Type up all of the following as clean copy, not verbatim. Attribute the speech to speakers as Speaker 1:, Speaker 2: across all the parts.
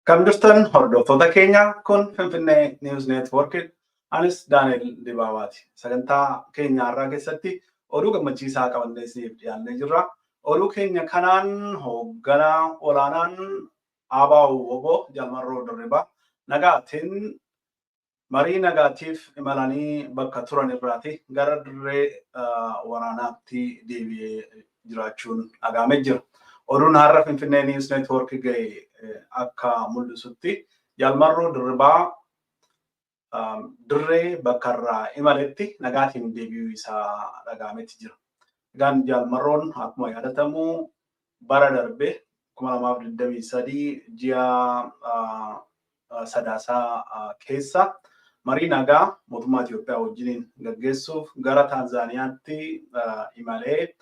Speaker 1: Kan jirtan hordoftoota keenya kun Finfinnee News Network anis Daaneel Dibaabaati. Sagantaa keenya har'aa keessatti oduu gammachiisaa qabannee isiniif dhiyaannee jirra. Oduu keenya kanaan hoogganaa olaanaan ABO Jalmarroo Dirribaa nagaatiin marii nagaatiif imalanii bakka turan irraati gara dirree waraanaatti deebi'ee jiraachuun dhagahamee jira. Oduun har'a Finfinnee News Network ga'e akka mul'isutti Jalmarroo Dirribaa dirree bakkarraa imaletti nagaatiin deebi'uu isaa dhagahametti jira. Egaan Jalmarroon akkuma yaadatamu bara darbe 2023 ji'a sadaasaa keessa marii nagaa mootummaa Itoophiyaa wajjiniin gaggeessuuf gara Taanzaaniyaatti imalee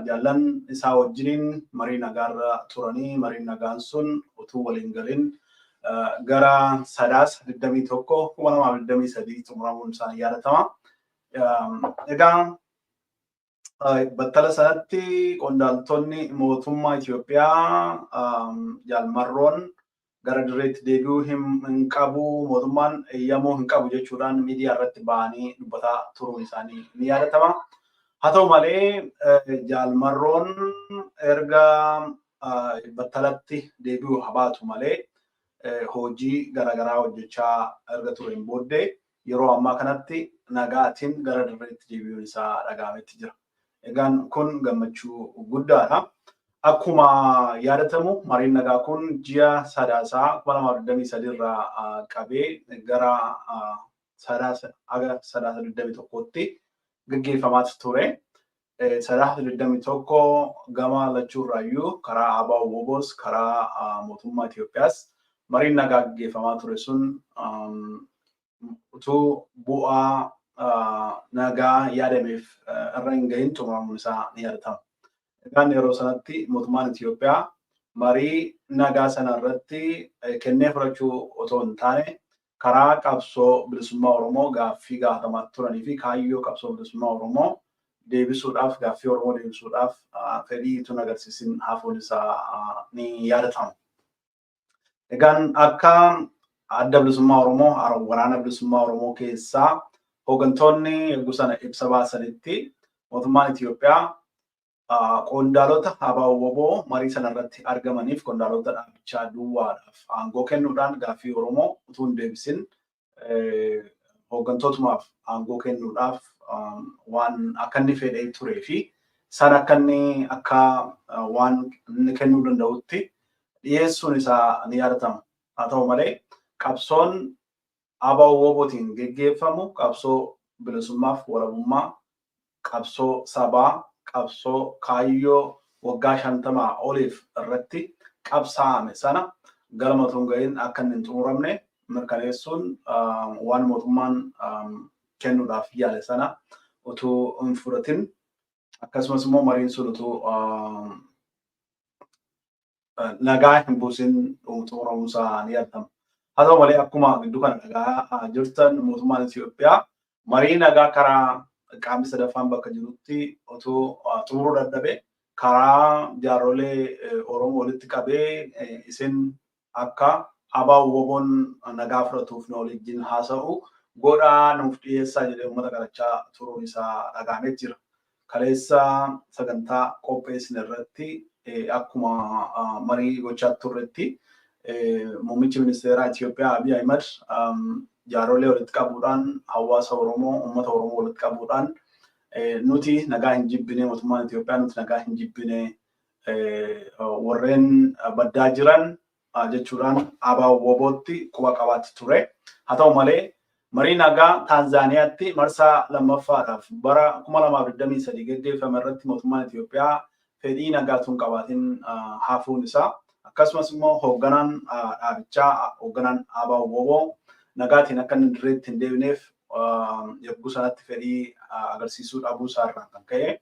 Speaker 1: jaallan isaa wajjiniin marii nagaarra turanii mariin nagaan sun utuu waliin galin gara sadaasa 21 2023 xumuramuun isaanii yaadatama. Egaa battala sanatti qondaaltonni mootummaa Itoophiyaa Jalmarroon gara dirreetti deebi'uu hin qabu mootummaan eeyyamuu hin qabu jechuudhaan miidiyaa irratti ba'anii dubbataa turuun isaanii ni yaadatama. Haa ta'u malee Jalmarroon erga battalatti deebi'uu habaatu malee hojii garaagaraa hojjechaa erga tureen booddee yeroo ammaa kanatti nagaatiin gara dirreetti deebi'uun isaa dhagahametti jira. Egaan kun gammachuu guddaadha. Akkuma yaadatamu mariin nagaa kun ji'a sadaasaa 2023 irraa qabee gara sadaasa 21tti gaggeeffamaa ture. Sadaasa 21 gama lachuurraayyuu karaa ABO's karaa mootummaa Itoophiyaas mariin nagaa gaggeeffamaa ture sun utuu bu'aa nagaa yaadameef irra hin gahin xumuramuun isaa ni yaadatama. Egaan yeroo sanatti mootummaan Itoophiyaa marii nagaa sana irratti kennee fudhachuu otoo hin taane karaa qabsoo bilisummaa Oromoo gaaffii gaafatamaa turanii fi kaayyoo qabsoo bilisummaa Oromoo deebisuudhaaf gaaffii Oromoo deebisuudhaaf fedhii tun agarsiisin hafuun isaa ni yaadatama. Egaan akka adda bilisummaa Oromoo waraana bilisummaa Oromoo keessaa hooggantoonni yogguu sana ibsa baasanitti mootummaan Itoophiyaa qondaalota ABO marii sana irratti argamaniif qondaalota dhaabichaa duwwaadhaaf aangoo kennuudhaan gaaffii Oromoo utuu hin deebisin hooggantootumaaf aangoo kennuudhaaf waan akka inni fedhee turee fi sana akka waan inni kennuu danda'utti dhiyeessuun isaa ni yaadatama. Haa ta'u malee qabsoon ABO'tiin geggeeffamu qabsoo bilisummaaf walabummaa, qabsoo sabaa, qabsoo kaayyoo waggaa 50 oliif irratti qabsaa'ame sana galma utuu hin gahin akka inni hin xumuramne mirkaneessuun waan mootummaan kennuudhaaf yaale sana utuu hin fudhatin akkasumas immoo mariin sun utuu nagaa hin buusin xumuramuu isaa ni yaadatama. Haa ta'u malee akkuma gidduu kana dhagaa jirtan mootummaan Itoophiyaa marii nagaa karaa qaamni sadaffaan bakka jirutti otoo xumuruu dadhabe karaa jaarsolee Oromoo walitti qabee isin akka ABO'n nagaa fudhatuuf nu waliin haasa'u godhaa nuuf dhiyeessaa jedhee uummata kadhachaa turuun isaa dhagahamee jira. Kaleessa sagantaa qopheessine irratti akkuma marii gochaa turretti muummichi ministeeraa Itoophiyaa Abiy Ahmed jaarsolee walitti qabuudhaan hawaasa Oromoo uummata Oromoo walitti qabuudhaan nuti nagaa hin jibbine mootummaan Itoophiyaa nuti nagaa hin jibbine warreen baddaa jiran jechuudhaan ABO'tti quba qabaatti ture. Haa ta'u malee marii nagaa Taanzaaniyaatti marsaa lammaffaadhaaf bara 2023 gaggeeffame irratti mootummaan Itoophiyaa fedhii nagaa tun qabaatiin hafuun isaa akkasumas immoo hoogganaan dhaabichaa hoogganaan ABO nagaatiin akka inni dirreetti hin deebineef yogguu sanatti fedhii agarsiisuu dhabuu isaa irraa kan ka'e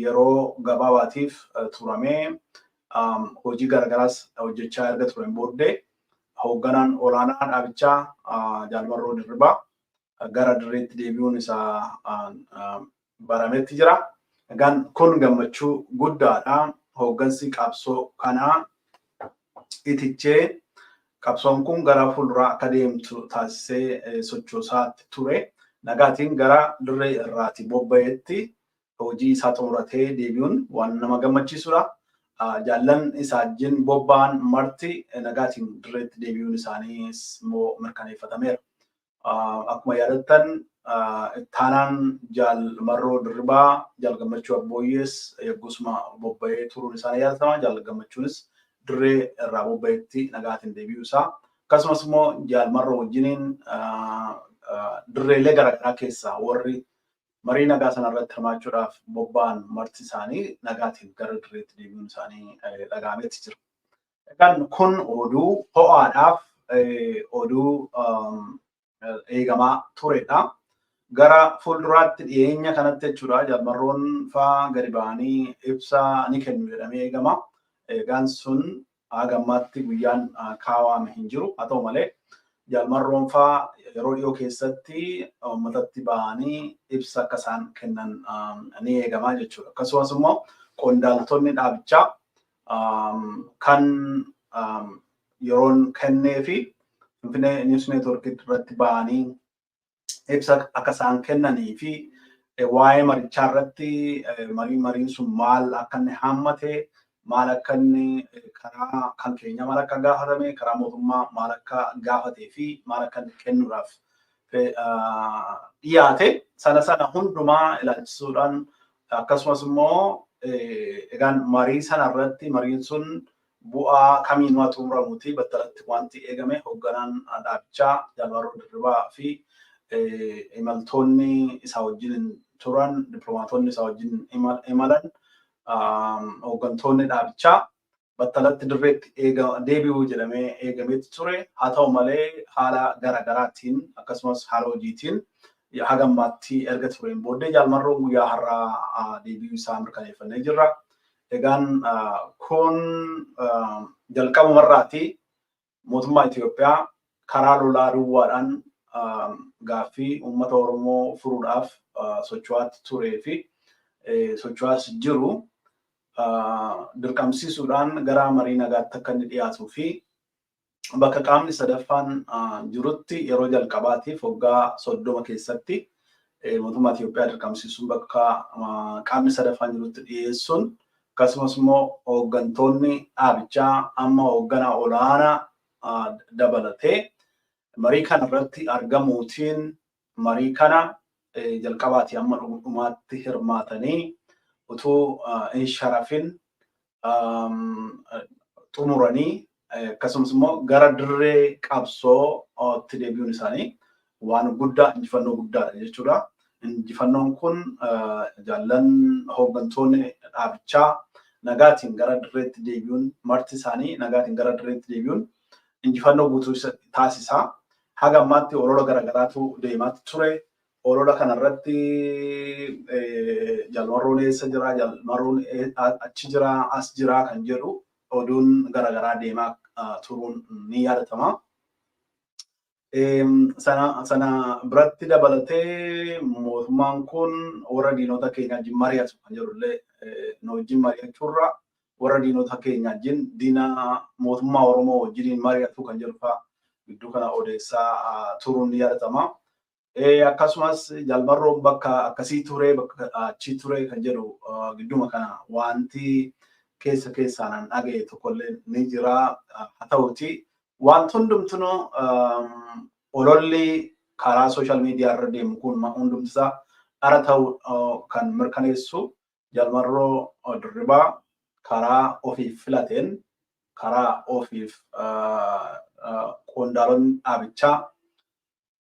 Speaker 1: yeroo gabaabaatiif turamee hojii garaagaraas hojjechaa erga tureen booddee hoogganaan olaanaa dhaabichaa Jalmarroo Dirribaa gara dirreetti deebi'uun isaa barametti jira. Egaan kun gammachuu guddaadha. Hooggansi qabsoo kanaa itichee qabsoon kun gara fuulduraa akka deemtu taasisee sochoosaatti ture. Nagaatiin gara dirree irraati bobba'etti hojii isaa xumuratee deebi'uun waan nama gammachiisudha. Jaallan isaa wajjin bobba'an marti nagaatiin dirreetti deebi'uun isaaniis immoo mirkaneeffatameera. Akkuma yaadattan ittaanaan Jaal Marroo Dirribaa Jaal Gammachuu Abbooyyees eeggusuma bobba'ee turuun isaanii yaadatama. Jaal Gammachuunis dirree irraa bobba'etti nagaatiin deebi'uu isaa. Akkasumas immoo Jaal Marroo wajjiniin dirreelee garaagaraa keessaa warri marii nagaa sanarratti hirmaachuudhaaf bobba'an marti isaanii nagaatiin gara dirreetti deebi'uun isaanii dhaga'ameeti jira. Egaan kun oduu ho'aadhaaf oduu eegamaa turedha. Gara fuulduraatti dhiyeenya kanatti jechuudha Jaal Marroon fa'aa gadi ba'anii ibsa ni kennu jedhamee eegama. Egaan sun hagammaatti guyyaan kaawame hin jiru. Haa ta'u malee Jaal Marroon fa'aa yeroo dhiyoo keessatti uummatatti ba'anii ibsa akka isaan kennan ni eegama jechuudha. Akkasumas immoo qondaaltonni dhaabichaa kan yeroon kennee fi Finfinnee News Network irratti ba'anii ibsa akka isaan kennanii fi waa'ee marichaa irratti mariin sun maal akka inni haammate maal akka inni karaa kan keenya maal akka gaafatame karaa mootummaa maal akka gaafatee fi maal akka inni kennuudhaaf dhiyaate sana hundumaa ilaalchisuudhaan akkasumas immoo egaan marii sana irratti mariin sun bu'aa kamiin waa xumuramuuti battalatti wanti eegame hoogganaan dhaabichaa Jaal Marroo Dirribaa fi imaltoonni isaa wajjin turan dippiloomaatonni isaa wajjin imalan hooggantoonni dhaabichaa battalatti dirreetti deebi'uu jedhamee eegameeti ture. Haa ta'u malee haala garaagaraatiin akkasumas haala hojiitiin hagammaatti erga tureen booddee Jaal Marroon guyyaa har'aa deebi'uu isaa mirkaneeffannee jirra. Egaan kun jalqabumarraati mootummaa Itoophiyaa karaa lolaa duwwaadhaan gaaffii uummata Oromoo furuudhaaf socho'aatti turee fi socho'aas jiru dirqamsiisuudhaan gara marii nagaatti akka inni dhiyaatuu fi bakka qaamni sadaffaan jirutti yeroo jalqabaatiif waggaa 30 keessatti mootummaa Itoophiyaa dirqamsiisuun bakka qaamni sadaffaan jirutti dhiyeessuun akkasumas immoo hooggantoonni dhaabichaa amma hoogganaa olaanaa dabalatee marii kana irratti argamuutiin marii kana jalqabaati amma dhumaatti hirmaatanii utuu hin sharafin xumuranii akkasumas immoo gara dirree qabsootti deebi'uun isaanii waan guddaa injifannoo guddaadha jechuudha. Injifannoon kun jaallan hooggantoonni dhaabichaa nagaatiin gara dirreetti deebi'uun marti isaanii nagaatiin gara dirreetti deebi'uun injifannoo guutuu taasisa. Haga ammaatti olola garaagaraatu deemaatti ture. Olola kanarratti Jaal Marroon eessa jira, Jaal Marroon achi jira, as jira kan jedhu oduun garaagaraa deemaa turuun ni yaadatama. Sana biratti dabalatee mootummaan kun warra diinota keenya wajjin mari'atu kan jedhullee nu wajjin mari'achuurra warra diinota keenya wajjin diina mootummaa Oromoo wajjin mari'atu kan jedhu fa'aa gidduu kana odeessaa turuun ni yaadatama. Akkasumas Jaal Marroon bakka akkasii ture bakka achii ture kan jedhu gidduma kana wanti keessaan dhaga'e tokkollee ni jira. Haa ta'uti wanti hundumtuu ololli karaa sooshaal miidiyaa irra deemu kun hundumtisaa dhara ta'uu kan mirkaneessu Jaal Marroo Dirribaa karaa ofiif filateen karaa ofiif qondaalonni dhaabichaa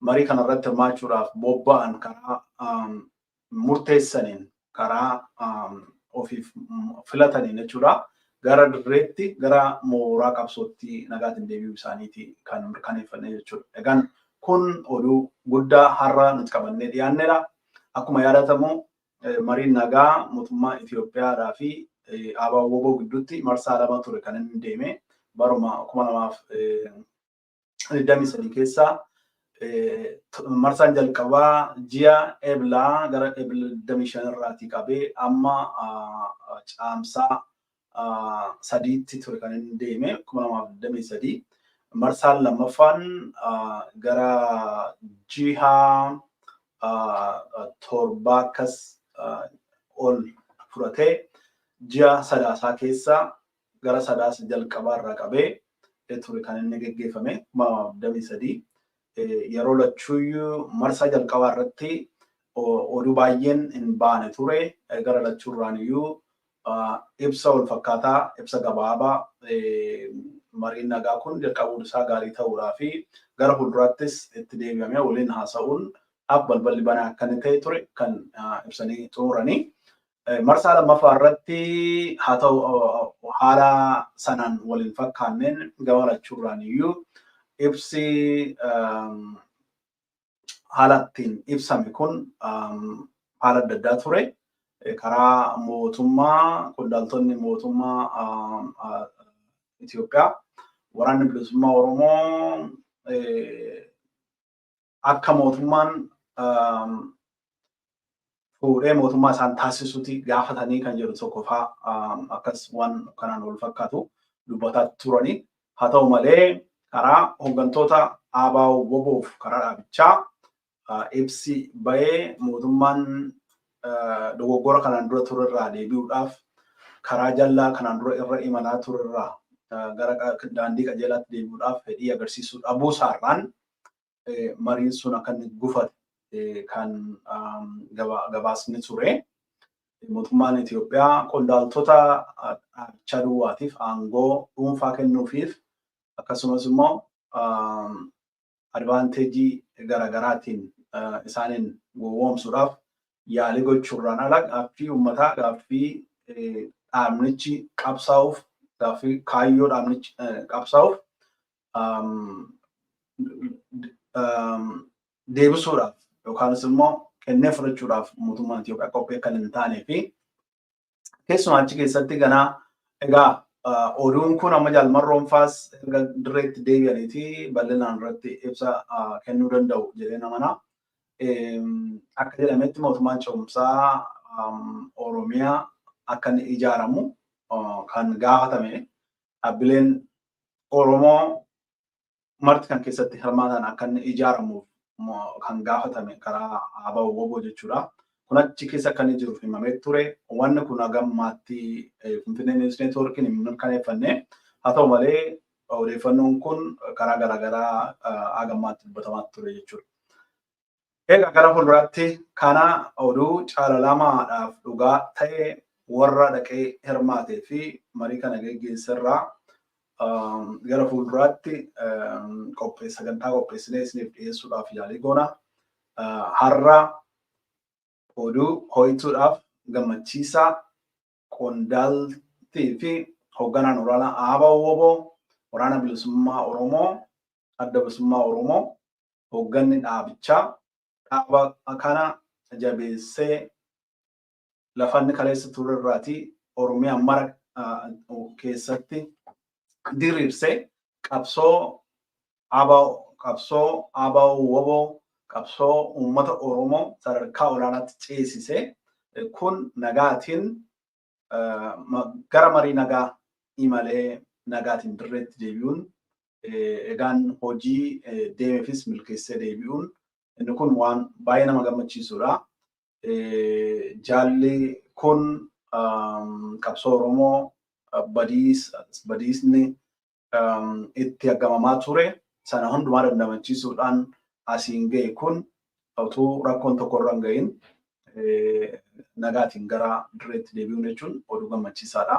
Speaker 1: marii kanarratti hirmaachuudhaaf bobba'an karaa murteessaniin karaa ofiif filataniin jechuudha. Gara dirreetti gara mooraa qabsootti nagaatiin deebi'uu isaaniiti kan mirkaneeffanne jechuudha. Egaan kun oduu guddaa har'a nuti qabannee dhiyaannedha. Akkuma yaadatamu mariin nagaa mootummaa Itoophiyaadhaa fi ABO gidduutti marsaa lama ture kan inni deeme baruma 2023 keessaa marsaan jalqabaa ji'a eblaa gara ebla 25 irraatii qabee amma caamsaa sadiitti ture kan inni deeme 2023 marsaan lammaffaan gara jiha torbaa akkas ol fudhatee ji'a sadaasaa keessa gara sadaasa jalqabaa irraa qabee ture kan inni geggeeffame 2023 yeroo lachuuyyuu marsaa jalqabaa irratti oduu baay'een hin baane ture gara lachuurraan iyyuu ibsa wal fakkaataa ibsa gabaabaa mariin nagaa kun jalqabuun isaa gaarii ta'uudhaa fi gara fuulduraattis itti deebi'amee waliin haasa'uun balballi banaa akka inni ta'e ture kan ibsanii xumuranii. Marsaa lammaffaa irratti haa ta'u haala sanaan waliin fakkaanneen gama lachuurraan iyyuu ibsi haala ittiin ibsame kun haala adda addaa ture. Karaa mootummaa qondaaltonni mootummaa Itoophiyaa waraanni bilisummaa Oromoo akka mootummaan fuudhee mootummaa isaan taasisuuti gaafatanii kan jedhu tokko fa'aa akkas waan kanaan wal fakkaatu dubbataa turani. Haa ta'u malee karaa hooggantoota ABO'f karaa dhaabichaa ibsi bahee mootummaan dogoggora kanaan dura turerraa deebi'uudhaaf karaa jallaa kanaan dura irra imalaa turerraa gara daandii qajeelaatti deebi'uudhaaf fedhii agarsiisuu dhabuu isaarraan mariin sun akka inni gufate kan gabaasni ture. Mootummaan Itoophiyaa qondaaltota dhaabichaa duwwaatiif aangoo dhuunfaa kennuufiif akkasumas immoo advaanteejii garaagaraatiin isaaniin gowwoomsuudhaaf yaalii gochuurraan ala gaaffii uummataa gaaffii dhaabnichi qabsaa'uuf gaaffii kaayyoo dhaabnichi qabsaa'uuf deebisuudhaaf yookaanis immoo kennee fudhachuudhaaf mootummaan Itoophiyaa qophii akka hin taanee fi keessumaa achi keessatti ganaa egaa oduun kun amma jaalmarroonfaas erga dirreetti deebi'aniiti bal'inaan irratti ibsa kennuu danda'u jedhee namanaa. Akka jedhametti mootummaan ce'umsaa Oromiyaa akka inni ijaaramu kan gaafatame dhaabbileen Oromoo marti kan keessatti hirmaatan akka inni ijaaramuuf kan gaafatame karaa ABO jechuudha. Kun achi keessa akka inni jiruuf himamee ture. Wanni kun hagammaatti Finfinnee News Networkiin hin mirkaneeffanne. Haa ta'u malee odeeffannoon kun karaa garaagaraa hagammaatti dubbatamaa ture jechuudha. Egaa gara fuulduraatti kana oduu caalamaadhaaf dhugaa ta'e warra dhaqee hirmaatee fi marii kana geggeessarraa gara fuulduraatti sagantaa qopheessinee isiniif dhiyeessuudhaaf yaalii goona. Har'a oduu ho'ituudhaaf gammachiisaa qondaaltii fi hoogganaan olaanaa ABO waraana bilisummaa Oromoo adda bilisummaa Oromoo hoogganni dhaabichaa dhaaba kana jabeessee lafanni kaleessa turerraati Oromiyaa mara keessatti diriirsee qabsoo ABO qabsoo uummata Oromoo sadarkaa olaanaatti ceesisee kun nagaatiin gara marii nagaa imalee nagaatiin dirreetti deebi'uun egaan hojii deemeefis milkeessee deebi'uun inni kun waan baay'ee nama gammachiisudha. Jaalli kun qabsoo Oromoo badiisni itti aggamamaa ture sana hundumaa dandamachiisuudhaan asiin ga'e kun utuu rakkoon tokko irra hin ga'iin nagaatiin gara dirreetti deebi'uun jechuun oduu gammachiisaadha.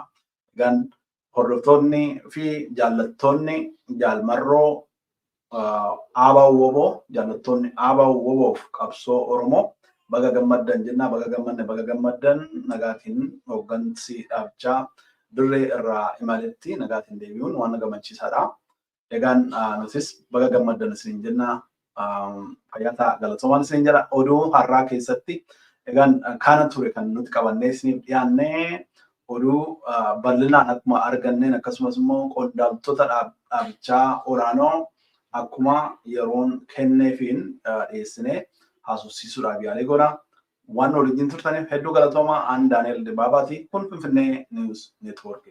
Speaker 1: Egaan hordoftoonni fi jaallattoonni jaalmarroo ABO jaallattoonni ABO'f qabsoo Oromoo baga gammaddan jennaa baga gammaddan nagaatiin hooggansi dhaabichaa dirree irraa imaletti nagaatiin deebi'uun waan gammachiisaadha. Egaan nutis baga gammaddan isin jennaa fayyaa galatoomaa isin jedha. Oduu har'aa keessatti egaan kana ture kan nuti qabannee isiniif dhiyaannee oduu bal'inaan akkuma arganneen akkasumas immoo qondaaltota dhaabichaa olaanoo akkuma yeroon kenneefiin dhiyeessinee haasofsiisuudhaaf yaalii goona. Waan waliin turtaniif hedduu galatoomaa. Aan Daani'el Dibaabaati. Kun Finfinnee News Network.